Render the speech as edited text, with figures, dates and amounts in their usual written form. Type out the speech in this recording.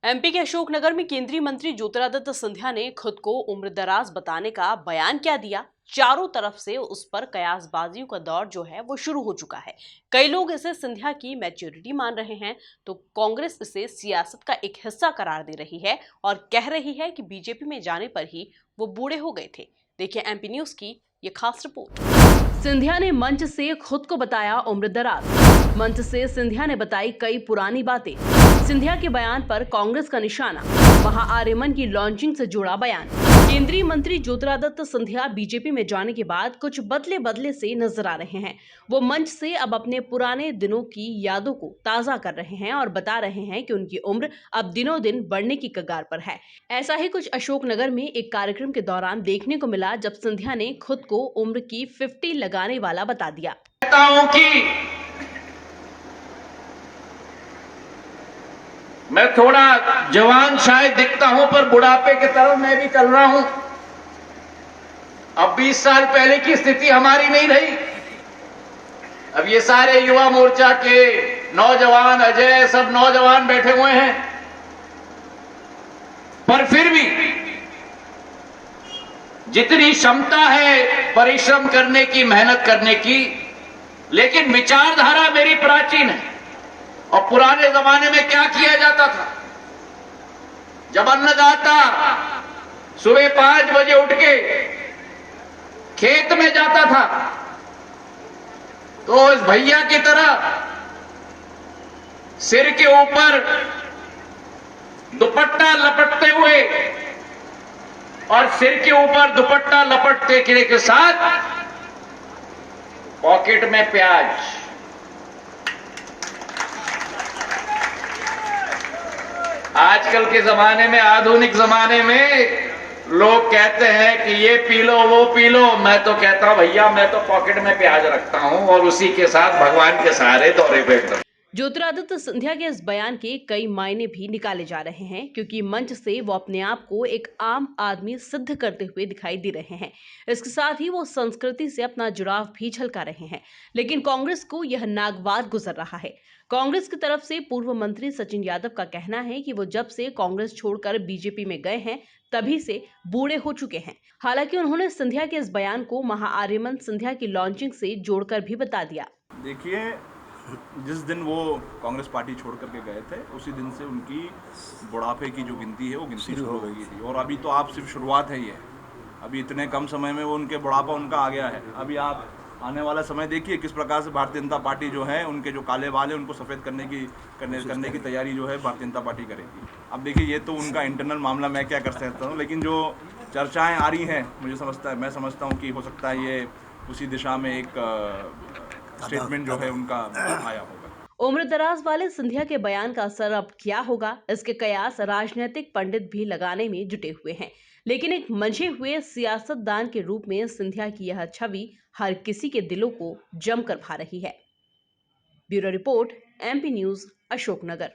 MP के अशोकनगर में केंद्रीय मंत्री ज्योतिरादित्य सिंधिया ने खुद को उम्रदराज बताने का बयान क्या दिया। चारों तरफ से उस पर कयासबाजियों का दौर जो है वो शुरू हो चुका है। कई लोग इसे सिंधिया की मैच्योरिटी मान रहे हैं, तो कांग्रेस इसे सियासत का एक हिस्सा करार दे रही है और कह रही है कि बीजेपी में जाने पर ही वो बूढ़े हो गए थे। देखिए एमपी न्यूज की ये खास रिपोर्ट। सिंधिया ने मंच से खुद को बताया उम्रदराज। मंच से सिंधिया ने बताई कई पुरानी बातें। सिंधिया के बयान पर कांग्रेस का निशाना। महाआर्यमन की लॉन्चिंग से जुड़ा बयान। केंद्रीय मंत्री ज्योतिरादित्य सिंधिया बीजेपी में जाने के बाद कुछ बदले बदले से नजर आ रहे हैं। वो मंच से अब अपने पुराने दिनों की यादों को ताजा कर रहे हैं और बता रहे हैं कि उनकी उम्र अब दिनों दिन बढ़ने की कगार पर है। ऐसा ही कुछ अशोकनगर में एक कार्यक्रम के दौरान देखने को मिला, जब सिंधिया ने खुद को उम्र की 50 लगाने वाला बता दिया। मैं थोड़ा जवान शायद दिखता हूं, पर बुढ़ापे की तरफ मैं भी चल रहा हूं। अब 20 साल पहले की स्थिति हमारी नहीं रही। अब ये सारे युवा मोर्चा के नौजवान, अजय, सब नौजवान बैठे हुए हैं, पर फिर भी जितनी क्षमता है परिश्रम करने की, मेहनत करने की, लेकिन विचारधारा मेरी प्राचीन है। और पुराने जमाने में क्या किया जाता था? जब अन्नदाता सुबह 5 बजे उठ के खेत में जाता था, तो इस भैया की तरह सिर के ऊपर दुपट्टा लपटते हुए और सिर के ऊपर दुपट्टा लपटते के साथ पॉकेट में प्याज। आजकल के जमाने में, आधुनिक जमाने में लोग कहते हैं कि ये पी लो, वो पी लो। मैं तो कहता हूं भैया, मैं तो पॉकेट में प्याज रखता हूं और उसी के साथ भगवान के सहारे दौरे पे एकदम। ज्योतिरादित्य सिंधिया के इस बयान के कई मायने भी निकाले जा रहे हैं, क्योंकि मंच से वो अपने आप को एक आम आदमी सिद्ध करते हुए दिखाई दे रहे हैं। इसके साथ ही वो संस्कृति से अपना जुड़ाव भी झलका रहे हैं। लेकिन कांग्रेस को यह नागवार गुजर रहा है। कांग्रेस की तरफ से पूर्व मंत्री सचिन यादव का कहना है कि वो जब से कांग्रेस छोड़कर बीजेपी में गए हैं, तभी से बूढ़े हो चुके हैं। हालांकि उन्होंने सिंधिया के इस बयान को महाआर्यमन सिंधिया की लॉन्चिंग से जोड़कर भी बता दिया। देखिए, जिस दिन वो कांग्रेस पार्टी छोड़ करके गए थे, उसी दिन से उनकी बुढ़ापे की जो गिनती है वो गिनती शुरू हो गई थी। और अभी तो आप सिर्फ शुरुआत है ये। अभी इतने कम समय में वो उनके बुढ़ापा उनका आ गया है। अभी आप आने वाला समय देखिए किस प्रकार से भारतीय जनता पार्टी जो है, उनके जो काले बाल है उनको सफ़ेद करने की तैयारी जो है भारतीय जनता पार्टी करेगी। अब देखिए, ये तो उनका इंटरनल मामला, मैं क्या कर सकता हूँ। लेकिन जो चर्चाएँ आ रही हैं, मैं समझता हूँ कि हो सकता है ये उसी दिशा में एक स्टेटमेंट जो है उनका आया होगा। उम्रदराज वाले सिंधिया के बयान का असर अब क्या होगा, इसके कयास राजनीतिक पंडित भी लगाने में जुटे हुए हैं। लेकिन एक मंझे हुए सियासतदान के रूप में सिंधिया की यह छवि हर किसी के दिलों को जमकर भा रही है। Bureau report, MP news, Ashoknagar.